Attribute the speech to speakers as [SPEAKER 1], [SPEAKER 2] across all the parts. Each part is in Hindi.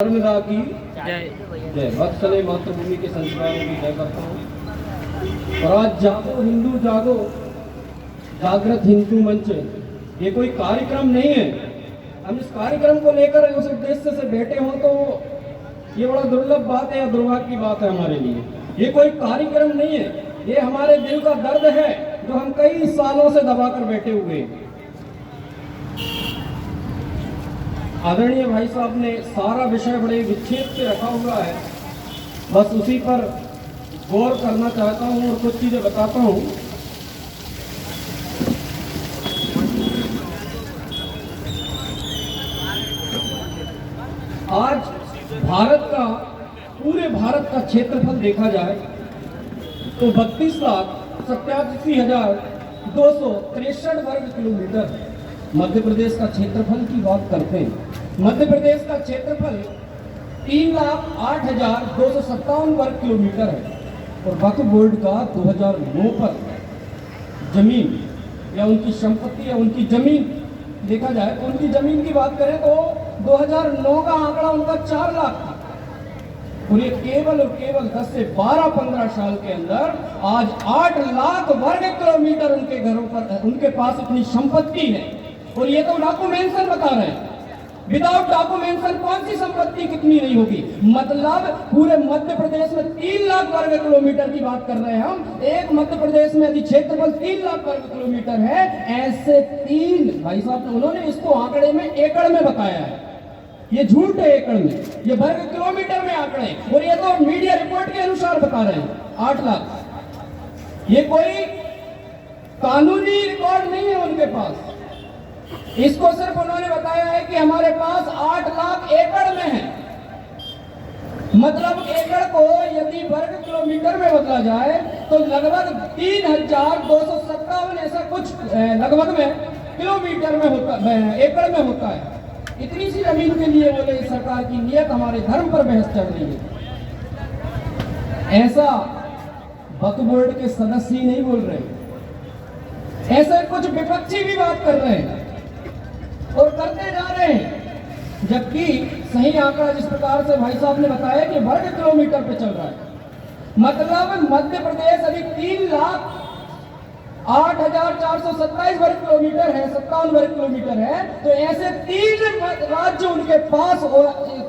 [SPEAKER 1] नर्मदा की जय। वत्सले मातृभूमि के संस्कारों की जय करता हूँ। और आज जागो हिंदू जागो, जागृत हिंदू मंच, ये कोई कार्यक्रम नहीं है। हम इस कार्यक्रम को लेकर उस उद्देश्य से बैठे हों तो ये बड़ा दुर्लभ बात है या दुर्भाग्य की बात है हमारे लिए। ये कोई कार्यक्रम नहीं है, ये हमारे दिल का दर्द है जो हम कई सालों से दबाकर बैठे हुए हैं। आदरणीय भाई साहब ने सारा विषय बड़े विच्छेद से रखा हुआ है, बस उसी पर गौर करना चाहता हूं और कुछ चीजें बताता हूं। आज पूरे भारत का क्षेत्रफल देखा जाए तो 32,87,263 वर्ग किलोमीटर है। मध्य प्रदेश का क्षेत्रफल की बात करते हैं। मध्य प्रदेश का क्षेत्रफल 3,08,257 वर्ग किलोमीटर है और वक्फ बोर्ड का 2009 पर जमीन या उनकी संपत्ति या उनकी जमीन देखा जाए तो उनकी जमीन की बात करें तो 2009 का आंकड़ा उनका 4 लाख था और ये केवल और केवल 10 से 12-15 साल के अंदर आज 8 लाख वर्ग किलोमीटर उनके घरों पर उनके पास इतनी संपत्ति है। और ये तो डॉक्यूमेंशन बता रहे हैं, विदाउट डॉक्यूमेंशन कौन सी संपत्ति कितनी नहीं होगी। मतलब पूरे मध्य प्रदेश में 3 लाख वर्ग किलोमीटर की बात कर रहे हैं हम। एक मध्य प्रदेश में यदि क्षेत्रफल 3 लाख वर्ग किलोमीटर है, ऐसे 3 भाई साहब उन्होंने इसको आंकड़े में एकड़ में बताया है। ये झूठ है एकड़ में, ये वर्ग किलोमीटर में आंकड़े, और ये तो मीडिया रिपोर्ट के अनुसार बता रहे हैं 8 लाख। ये कोई कानूनी रिकॉर्ड नहीं है उनके पास। इसको सिर्फ उन्होंने बताया है कि हमारे पास 8 लाख एकड़ में है। मतलब एकड़ को यदि वर्ग किलोमीटर में बदला जाए तो लगभग 3,257 ऐसा कुछ लगभग में किलोमीटर में होता, एकड़ में होता है। इतनी सी जमीन के लिए बोले सरकार की नियत हमारे धर्म पर बहस चल रही है। ऐसा वक्फ बोर्ड के सदस्य ही नहीं बोल रहे, ऐसे कुछ विपक्षी भी बात कर रहे हैं और करते जा रहे हैं, जबकि सही आंकड़ा जिस प्रकार से भाई साहब ने बताया कि वर्ग किलोमीटर पे चल रहा है। मतलब मध्य प्रदेश अभी 3,08,427 वर्ग किलोमीटर है, 57 वर्ग किलोमीटर है। तो ऐसे 3 राज्य उनके पास,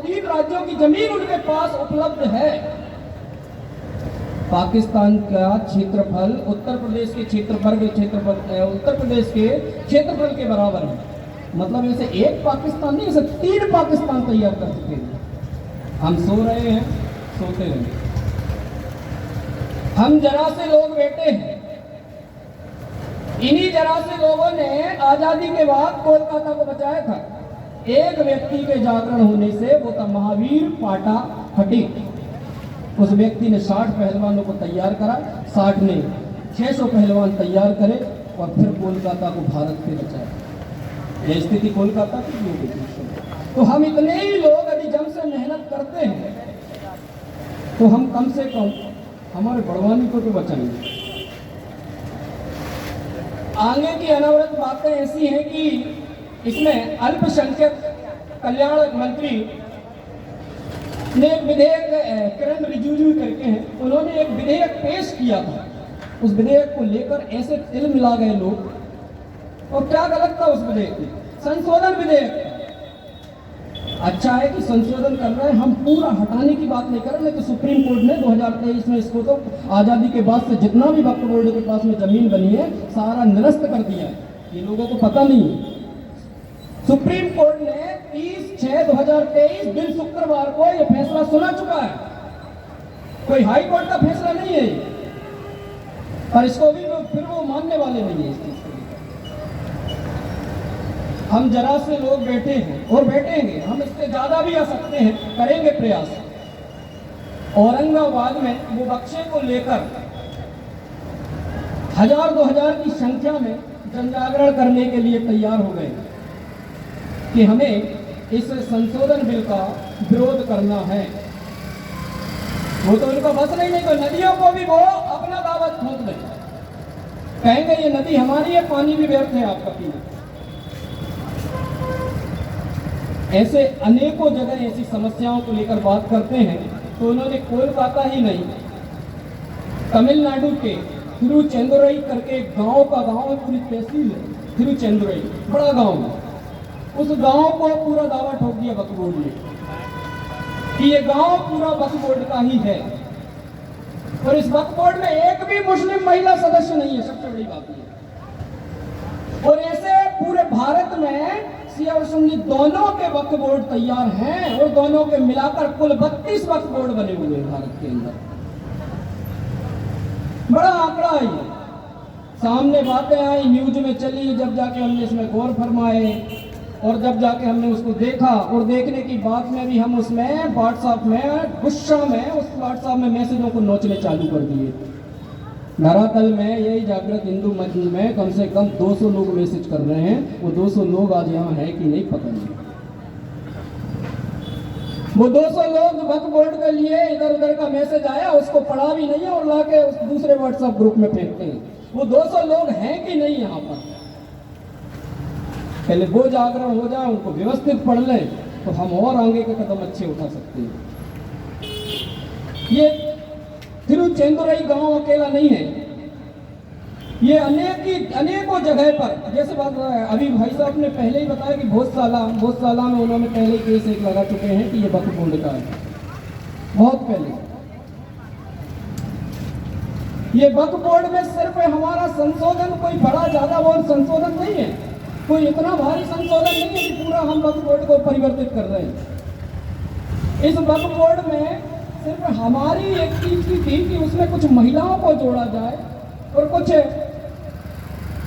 [SPEAKER 1] 3 राज्यों की जमीन उनके पास उपलब्ध है। पाकिस्तान का क्षेत्रफल उत्तर प्रदेश के उत्तर प्रदेश के क्षेत्रफल के बराबर है। मतलब ऐसे एक पाकिस्तान नहीं, ऐसे 3 पाकिस्तान तैयार कर चुके हैं। हम सो रहे हैं, सोते रहेंगे। हम जरा से लोग बैठे हैं, इन्हीं जरा से लोगों ने आजादी के बाद कोलकाता को बचाया था। एक व्यक्ति के जागरण होने से वो था महावीर पाटा फटीक। उस व्यक्ति ने 60 पहलवानों को तैयार करा, 60 ने 600 पहलवान तैयार करे और फिर कोलकाता को भारत से बचाया। यह स्थिति कोलकाता की हो गई। तो हम इतने ही लोग यदि जम से मेहनत करते हैं तो हम कम से कम हमारे बड़वानी को तो बचाएंगे। आगे की अनवरत बातें ऐसी हैं कि इसमें अल्पसंख्यक कल्याण मंत्री ने एक विधेयक, किरण रिजिजू करके हैं, उन्होंने एक विधेयक पेश किया था। उस विधेयक को लेकर ऐसे तिल मिला गए लोग। और क्या गलत था उस विधेयक में? संशोधन विधेयक। अच्छा है कि संशोधन कर रहे हैं, हम पूरा हटाने की बात नहीं कर रहे। लेकिन सुप्रीम कोर्ट ने 2023 में इसको तो आजादी के बाद से जितना भी वक्फ बोर्ड के पास में जमीन बनी है सारा निरस्त कर दिया है। ये लोगों को पता नहीं है। सुप्रीम कोर्ट ने 30/6/2023 दिन शुक्रवार को यह फैसला सुना चुका है। कोई हाई कोर्ट का फैसला नहीं है, पर इसको भी फिर वो मानने वाले नहीं है। इस चीज को हम जरा से लोग बैठे हैं और बैठेंगे, हम इससे ज्यादा भी आ सकते हैं, करेंगे प्रयास। औरंगाबाद में वो बक्से को लेकर 1000-2000 की संख्या में जनजागरण करने के लिए तैयार हो गए कि हमें इस संशोधन बिल का विरोध करना है। वो तो उनका बस नहीं तो नदियों को भी वो अपना दावत ठोक दें, कहेंगे ये नदी हमारी है, पानी भी व्यर्थ है आपका पीना। ऐसे अनेकों जगह ऐसी समस्याओं को लेकर बात करते हैं। तो उन्होंने कोलकाता ही नहीं, तमिलनाडु के तिरुचेंदुरई करके एक गांव का गांव है, पूरी तहसील है तिरुचेंदुरई, बड़ा गांव है। उस गांव को पूरा दावा ठोक दिया वक्फ बोर्ड ने कि ये गांव पूरा वक्फ बोर्ड का ही है, और इस वक्फ बोर्ड में एक भी मुस्लिम महिला सदस्य नहीं है, सबसे बड़ी बात है। और ऐसे पूरे भारत में शिया और सुन्नी दोनों के वक्फ बोर्ड तैयार हैं, और दोनों के मिलाकर कुल 32 वक्फ बोर्ड बने हुए हैं भारत के अंदर। बड़ा आंकड़ा है ये, सामने बातें आई, न्यूज में चली, जब जाके हमने इसमें गौर फरमाए, और जब जाके हमने उसको देखा, और देखने की बाद में भी हम उसमें व्हाट्सएप में गुस्सा में उस व्हाट्सएप में मैसेजों को नोचने चालू कर दिए। धरातल में यही जागृत हिंदू मंच में कम से कम 200 लोग मैसेज कर रहे हैं। वो 200 लोग आज यहाँ है कि नहीं पता नहीं। वो 200 लोग वक्फ बोर्ड के लिए इधर उधर का मैसेज आया, उसको पढ़ा भी नहीं है और लाके उस दूसरे व्हाट्सएप ग्रुप में फेंकते हैं। वो 200 लोग हैं कि नहीं यहाँ पर? पहले वो जागरण हो जाए, उनको व्यवस्थित पढ़ लें, तो हम और आगे के कदम अच्छे उठा सकते हैं। ये तिरुचेंदुरई गांव अकेला नहीं है, ये अनेकों जगह पर, जैसे बात अभी भाई साहब ने पहले ही बताया कि भोजशाला में उन्होंने पहले केस एक लगा चुके हैं कि ये वक्फ बोर्ड का है, बहुत पहले। ये वक्फ बोर्ड में सिर्फ हमारा संशोधन कोई बड़ा ज्यादा वो संशोधन नहीं है, कोई इतना भारी संशोधन नहीं है कि पूरा हम वक्फ बोर्ड को परिवर्तित कर रहे हैं। इस वक्फ बोर्ड में सिर्फ हमारी एक चीज की थी कि उसमें कुछ महिलाओं को जोड़ा जाए, और कुछ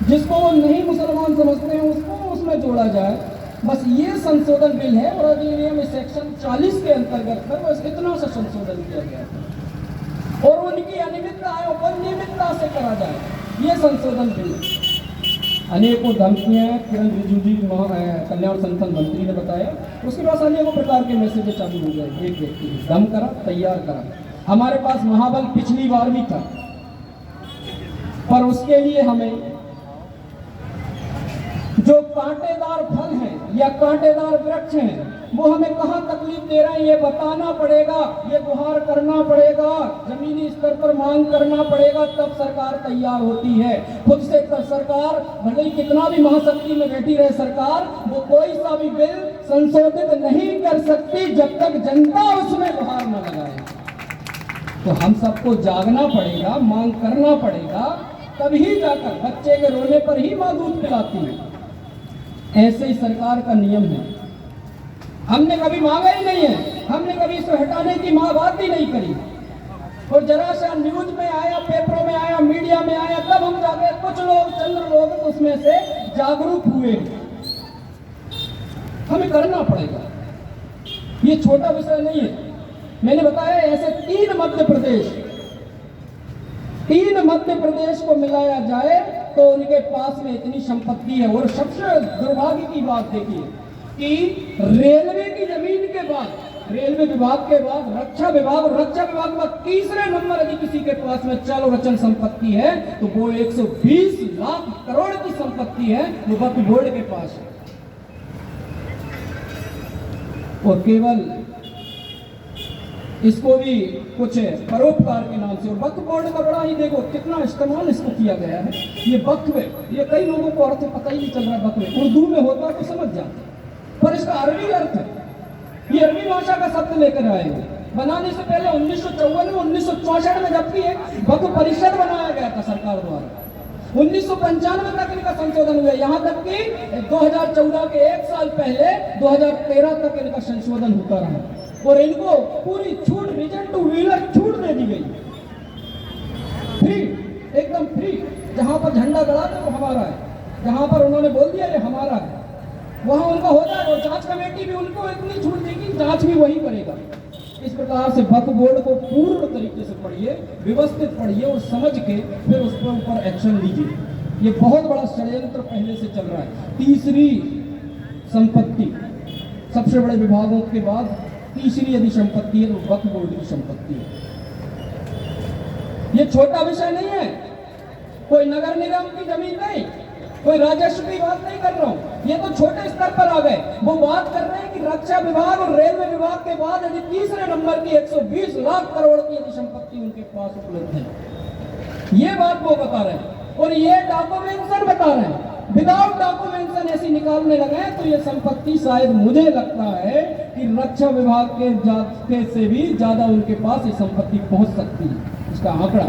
[SPEAKER 1] जिसको वो नहीं मुसलमान समझते हैं उसको उसमें जोड़ा जाए, बस ये संशोधन बिल है। और अधिनियम सेक्शन 40 के अंतर्गत पर बस इतना सा संशोधन किया गया है, और उनकी अनियमितताओं को नियमितता से करा जाए, ये संशोधन बिल। अनेकों धमकियां किरण रिजिजू जी कल्याण संगठन मंत्री ने बताया, उसके पास अनेकों प्रकार के मैसेज चालू हो गए। एक व्यक्ति दम करा, तैयार करा। हमारे पास महाबल पिछली बार भी था, पर उसके लिए हमें जो कांटेदार फल हैं या कांटेदार वृक्ष हैं वो हमें कहां तकलीफ दे रहे हैं ये बताना पड़ेगा, ये गुहार करना पड़ेगा, जमीनी स्तर पर मांग करना पड़ेगा, तब सरकार तैयार होती है। खुद से सरकार भले ही कितना भी महाशक्ति में बैठी रहे सरकार, वो कोई सा भी बिल संशोधित नहीं कर सकती जब तक जनता उसमें गुहार न लगाए। तो हम सबको जागना पड़ेगा, मांग करना पड़ेगा, तभी जाकर बच्चे के रोने पर ही मां दूध पिलाती है। ऐसे ही सरकार का नियम है। हमने कभी मांगा ही नहीं है, हमने कभी इसको हटाने की बात ही नहीं करी, और जरा सा न्यूज में आया, पेपरों में आया, मीडिया में आया, तब हम जाके कुछ लोग, चंद लोग उसमें से जागरूक हुए। हमें करना पड़ेगा, ये छोटा विषय नहीं है। मैंने बताया ऐसे 3 मध्य प्रदेश को मिलाया जाए तो उनके पास में इतनी संपत्ति है। और सबसे दुर्भाग्य की बात देखिए कि रेलवे की जमीन के बाद, रेलवे विभाग के बाद रक्षा विभाग, और रक्षा विभाग के बाद तीसरे नंबर यदि किसी के पास में चल और अचल संपत्ति है तो वो 120 लाख करोड़ की संपत्ति है, वो वक्फ बोर्ड के पास है। और केवल इसको भी कुछ परोपकार के नाम से, और वक्फ बोर्ड का बड़ा ही देखो कितना इस्तेमाल इसको किया गया है। ये वक्फ, ये कई लोगों को अर्थ पता ही नहीं चल रहा है। वक्फ उर्दू में होता तो समझ जाते, पर इसका अरबी अर्थ है, ये अरबी भाषा का शब्द लेकर आए हैं। बनाने से पहले 1954 में 1964 में जबकि एक वक्फ परिषद बनाया गया था सरकार द्वारा, 1995 तक इनका संशोधन हुआ, यहाँ तक कि 2014 के 1 साल पहले 2013 तक इनका संशोधन होता रहा, और इनको पूरी छूट, रीजन टू व्हीलर छूट दे दी गई, फ्री, एकदम फ्री। जहां पर झंडा गड़ा था वो हमारा है, जहां पर उन्होंने बोल दिया ये हमारा है, वहां उनका हो जाएगा। और जांच कमेटी भी उनको इतनी छूट देगी, जांच भी वही करेगा। इस प्रकार से वक्फ बोर्ड को पूर्ण तरीके से पढ़िए, व्यवस्थित पढ़िए, और समझ के फिर उस पर ऊपर एक्शन लीजिए। ये बहुत बड़ा षड्यंत्र पहले से चल रहा है। तीसरी संपत्ति, सबसे बड़े विभागों के बाद तीसरी यदि संपत्ति है तो वक्फ बोर्ड की संपत्ति है। ये छोटा विषय नहीं है, कोई नगर निगम की जमीन नहीं, कोई राजस्व की बात नहीं कर रहा हूं, ये तो छोटे स्तर पर आ गए। वो बात कर रहे हैं कि रक्षा विभाग और रेलवे विभाग के बाद यदि तीसरे नंबर की 120 लाख करोड़ की यदि संपत्ति उनके पास उपलब्ध है, ये बात वो बता रहे हैं। और ये डॉक्यूमेंटेशन बता रहे हैं, विदाउट डॉक्यूमेंटेशन ऐसी निकालने लगे तो ये संपत्ति शायद मुझे लगता है कि रक्षा विभाग के से भी ज्यादा उनके पास ये संपत्ति पहुंच सकती है। इसका आंकड़ा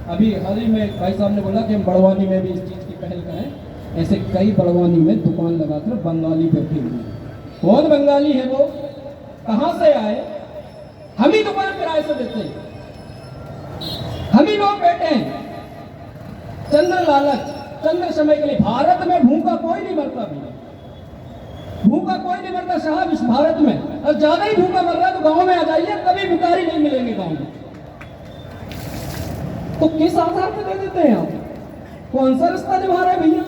[SPEAKER 1] अभी हाल ही में भाई साहब ने बोला कि हम बड़वानी में भी इस चीज की पहल करें। ऐसे कई बड़वानी में दुकान लगाकर बंगाली बैठे हुए हैं। कौन बंगाली है वो, कहां से आए, हम ही दुकान किराए से देते हैं, हम ही लोग बैठे हैं चंद्र लालच, चंद्र समय के लिए। भारत में भूखा कोई नहीं मरता भी, भूखा कोई नहीं मरता साहब इस भारत में। और ज्यादा ही भूखा मर रहा है तो गांव में आ जाइए, कभी भिखारी नहीं मिलेंगे गांव में। तो किस आधार पर दे देते हैं आप, कौन सा रास्ता निभा रहे हैं भैया?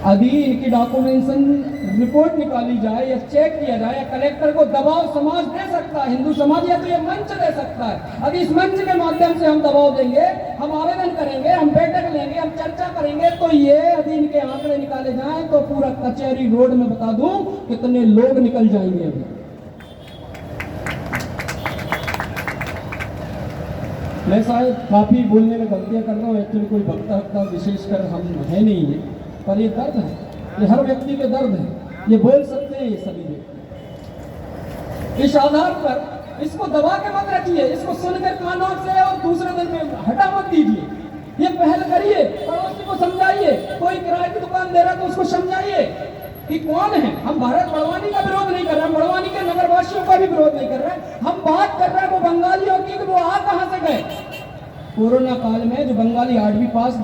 [SPEAKER 1] यदि इनकी डॉक्यूमेंटेशन रिपोर्ट निकाली जाए या चेक किया जाए, या कलेक्टर को दबाव समाज दे सकता है, हिंदू समाज, या तो ये मंच दे सकता है। यदि इस मंच के माध्यम से हम दबाव देंगे, हम आवेदन करेंगे, हम बैठक लेंगे, हम चर्चा करेंगे, तो ये यदि इनके आंकड़े निकाले जाएं तो पूरा कचहरी रोड में बता दूं कितने लोग निकल जाएंगे। अभी मैं शायद काफी बोलने में गलतियां कर रहा हूँ, एक्चुअली कोई वक्ता विशेषकर हम है नहीं है, पर ये दर्द है, ये हर व्यक्ति के दर्द है, ये बोल सकते हैं ये सभी व्यक्ति। इस आधार पर इसको दबा के मत रखिए, इसको सुनकर कानों से और दूसरे दिन में हटा मत दीजिए। ये पहल करिए, पड़ोसी को समझाइए, कोई किराए की दुकान दे रहा है तो उसको समझाइए कि कौन है। हम भारत बड़वानी का विरोध नहीं कर रहे, हम बड़वानी के नगरवासियों का भी विरोध नहीं कर रहे, हम बात कर रहे हैं वो बंगालियों की, वो आ कहां से गए। कोरोना काल में जो बंगाली 8वीं पास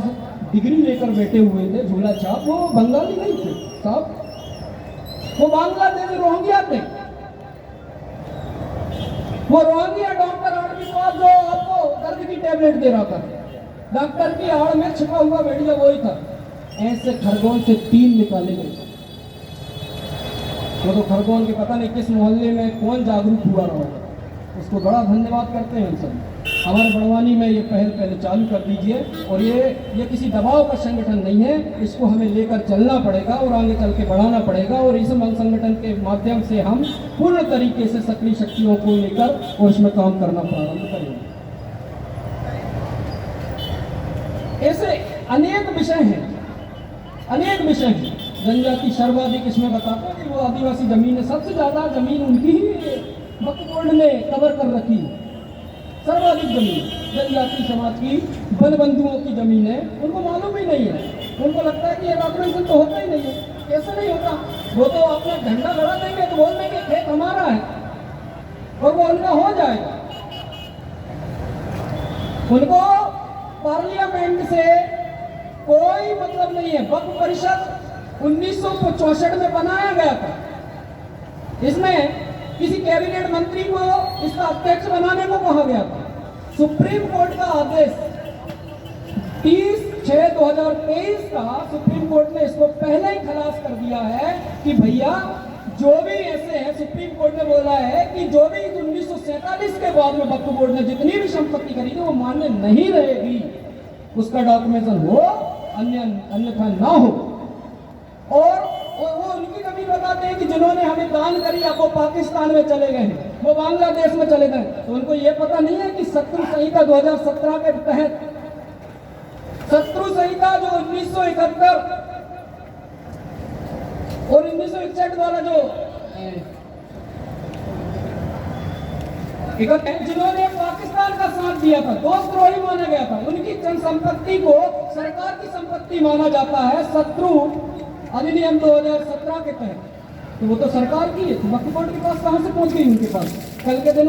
[SPEAKER 1] डिग्री लेकर बैठे हुए थे झूला छाप, वो बंगाली नहीं थे साहब, वो बांग्लादेश रोहिंग्या थे। वो रोहिंग्या डॉक्टर 8वीं पास जो आपको दर्द की टेबलेट दे रहा था, डॉक्टर की आड़ में छिपा हुआ वीडियो वही था। ऐसे खरगोन से 3 निकाले गए। वो तो खरगोन के पता नहीं किस मोहल्ले में कौन जागरूक हुआ रहा होगा, उसको बड़ा धन्यवाद करते हैं हम सब। हमारे बड़वानी में ये पहल पहले चालू कर दीजिए। और ये किसी दबाव का संगठन नहीं है, इसको हमें लेकर चलना पड़ेगा और आगे चल के बढ़ाना पड़ेगा। और इस संगठन के माध्यम से हम पूर्ण तरीके से सक्रिय शक्तियों को लेकर और इसमें काम करना प्रारंभ करेंगे। ऐसे अनेक विषय हैं, अनेक विषय हैं। जनजाति सर्वाधिक इसमें बताते हैं कि वो आदिवासी जमीन है, सबसे ज्यादा जमीन उनकी ही वक्फ बोर्ड ने कवर कर रखी है। सर्वाधिक जमीन जनजाति समाज की वन बंधुओं की जमीन है, उनको मालूम ही नहीं है। उनको लगता है कि ये डॉक्यूमेंटेशन तो होता ही नहीं है। कैसे नहीं होता? वो तो अपना झंडा लड़ा देंगे तो बोल देंगे खेत हमारा है और वो उनका हो जाएगा। उनको पार्लियामेंट से कोई मतलब नहीं है। वक्फ परिषद 1964 में बनाया गया था, इसमें किसी कैबिनेट मंत्री को इसका अध्यक्ष बनाने को कहा गया था। सुप्रीम कोर्ट का आदेश 30/6/2023 का सुप्रीम कोर्ट ने इसको पहले ही खलास कर दिया है कि भैया जो भी ऐसे है, सुप्रीम कोर्ट ने बोला है कि जो भी 1947 के बाद में वक्फ बोर्ड ने जितनी भी संपत्ति खरीदी वो मान्य नहीं रहेगी, उसका डॉक्यूमेंटेशन हो अन्यथा ना हो। और वो उनकी कभी बताते हैं कि जिन्होंने हमें दान करी अब वो पाकिस्तान में चले गए हैं, वो बांग्लादेश में चले गए। तो उनको ये पता नहीं है कि शत्रु संहिता 2017 के तहत, शत्रु संहिता जो 1971 और 1961 वाला जो जिन्होंने पाकिस्तान का साथ दिया था, दोषद्रोही माना गया था, उनकी संपत्ति को सरकार की संपत्ति माना जाता है शत्रु अधिनियम 2017 के तहत। तो वो तो सरकार की है, वक्फ बोर्ड के पास कहां से पहुंच गई उनके पास? कल के दिन